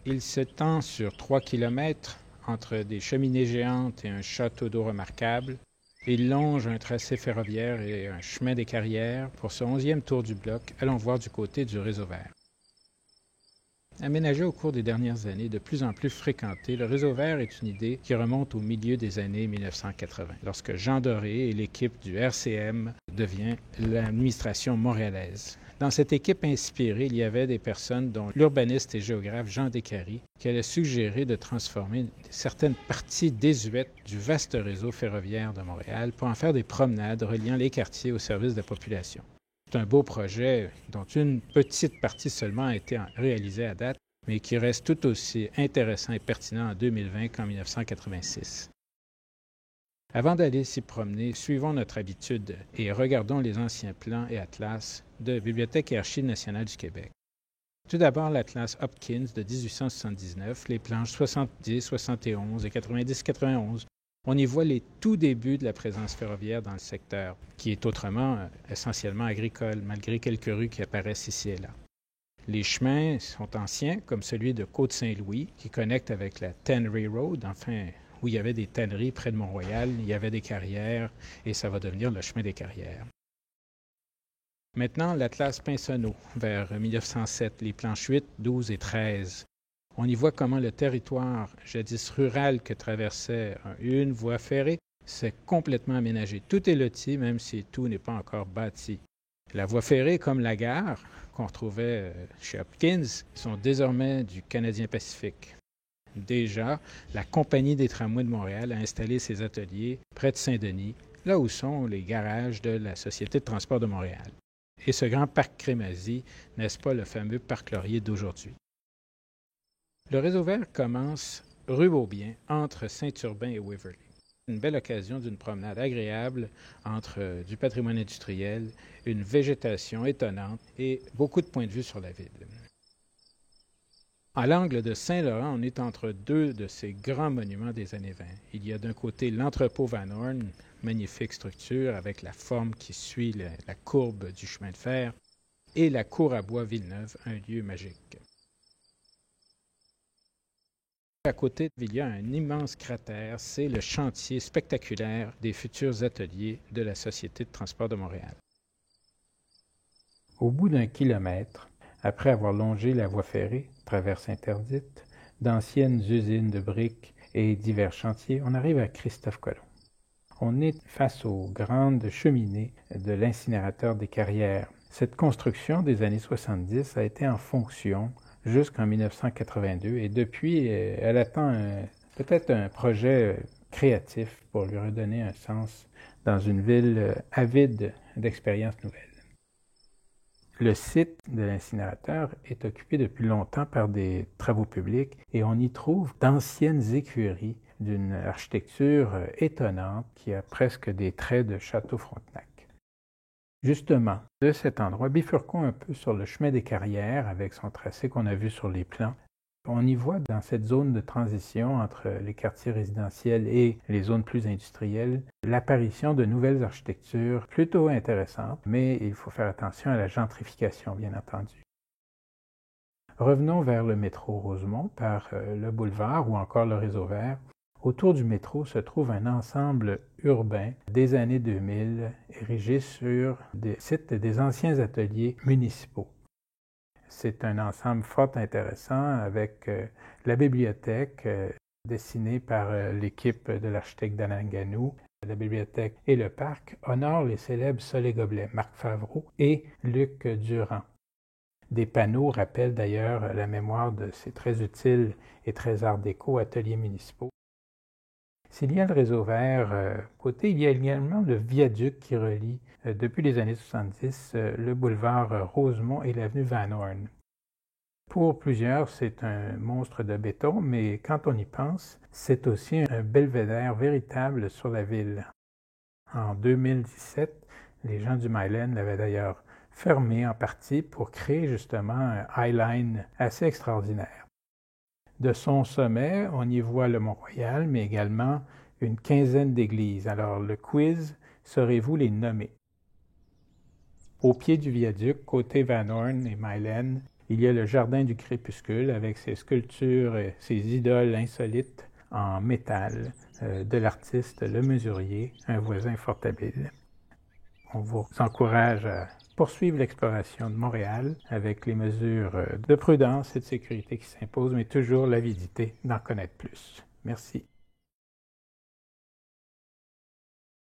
Il s'étend sur 3 kilomètres entre des cheminées géantes et un château d'eau remarquable. Il longe un tracé ferroviaire et un chemin des carrières pour ce 11e tour du bloc, allons voir du côté du réseau vert. Aménagé au cours des dernières années, de plus en plus fréquenté, le réseau vert est une idée qui remonte au milieu des années 1980, lorsque Jean Doré et l'équipe du RCM devient l'administration montréalaise. Dans cette équipe inspirée, il y avait des personnes dont l'urbaniste et géographe Jean Descaries, qui allait suggérer de transformer certaines parties désuètes du vaste réseau ferroviaire de Montréal pour en faire des promenades reliant les quartiers au service de la population. C'est un beau projet dont une petite partie seulement a été réalisée à date, mais qui reste tout aussi intéressant et pertinent en 2020 qu'en 1986. Avant d'aller s'y promener, suivons notre habitude et regardons les anciens plans et atlas de Bibliothèque et Archives nationales du Québec. Tout d'abord, l'atlas Hopkins de 1879, les planches 70, 71 et 90-91. On y voit les tout débuts de la présence ferroviaire dans le secteur, qui est autrement essentiellement agricole, malgré quelques rues qui apparaissent ici et là. Les chemins sont anciens, comme celui de Côte-Saint-Louis, qui connecte avec la Tannery Road, enfin, où il y avait des tanneries près de Mont-Royal, il y avait des carrières, et ça va devenir le chemin des carrières. Maintenant, l'Atlas Pinsonneau, vers 1907, les planches 8, 12 et 13. On y voit comment le territoire, jadis rural que traversait une voie ferrée, s'est complètement aménagé. Tout est loti, même si tout n'est pas encore bâti. La voie ferrée, comme la gare qu'on retrouvait chez Hopkins, sont désormais du Canadien Pacifique. Déjà, la Compagnie des tramways de Montréal a installé ses ateliers près de Saint-Denis, là où sont les garages de la Société de transport de Montréal. Et ce grand parc Crémazie, n'est-ce pas le fameux parc Laurier d'aujourd'hui? Le réseau vert commence rue Beaubien, entre Saint-Urbain et Waverly. Une belle occasion d'une promenade agréable entre du patrimoine industriel, une végétation étonnante et beaucoup de points de vue sur la ville. À l'angle de Saint-Laurent, on est entre deux de ces grands monuments des années 20. Il y a d'un côté l'entrepôt Van Horn, magnifique structure avec la forme qui suit la courbe du chemin de fer, et la cour à bois Villeneuve, un lieu magique. À côté, il y a un immense cratère, c'est le chantier spectaculaire des futurs ateliers de la Société de transport de Montréal. Au bout d'1 kilomètre, après avoir longé la voie ferrée, traverse interdite, d'anciennes usines de briques et divers chantiers, on arrive à Christophe-Colomb. On est face aux grandes cheminées de l'incinérateur des carrières. Cette construction des années 70 a été en fonction jusqu'en 1982 et depuis, elle attend peut-être un projet créatif pour lui redonner un sens dans une ville avide d'expériences nouvelles. Le site de l'incinérateur est occupé depuis longtemps par des travaux publics et on y trouve d'anciennes écuries d'une architecture étonnante qui a presque des traits de Château Frontenac. Justement, de cet endroit, bifurquons un peu sur le chemin des carrières avec son tracé qu'on a vu sur les plans. On y voit dans cette zone de transition entre les quartiers résidentiels et les zones plus industrielles l'apparition de nouvelles architectures plutôt intéressantes, mais il faut faire attention à la gentrification, bien entendu. Revenons vers le métro Rosemont par le boulevard ou encore le réseau vert. Autour du métro se trouve un ensemble urbain des années 2000 érigé sur des sites des anciens ateliers municipaux. C'est un ensemble fort intéressant avec la bibliothèque dessinée par l'équipe de l'architecte d'Alain Ganou. La bibliothèque et le parc honorent les célèbres Soleil-Goblet, Marc Favreau et Luc Durand. Des panneaux rappellent d'ailleurs la mémoire de ces très utiles et très art déco ateliers municipaux. S'il y a le réseau vert côté, il y a également le viaduc qui relie, depuis les années 70, le boulevard Rosemont et l'avenue Van Horn. Pour plusieurs, c'est un monstre de béton, mais quand on y pense, c'est aussi un belvédère véritable sur la ville. En 2017, les gens du Myland l'avaient d'ailleurs fermé en partie pour créer justement un Highline assez extraordinaire. De son sommet, on y voit le Mont-Royal, mais également une quinzaine d'églises. Alors, le quiz, saurez-vous les nommer? Au pied du viaduc, côté Van Horn et Myland, Il y a le Jardin du Crépuscule avec ses sculptures et ses idoles insolites en métal de l'artiste Le Mesurier, un voisin fort habile. On vous encourage à poursuivre l'exploration de Montréal avec les mesures de prudence et de sécurité qui s'imposent, mais toujours l'avidité d'en connaître plus. Merci.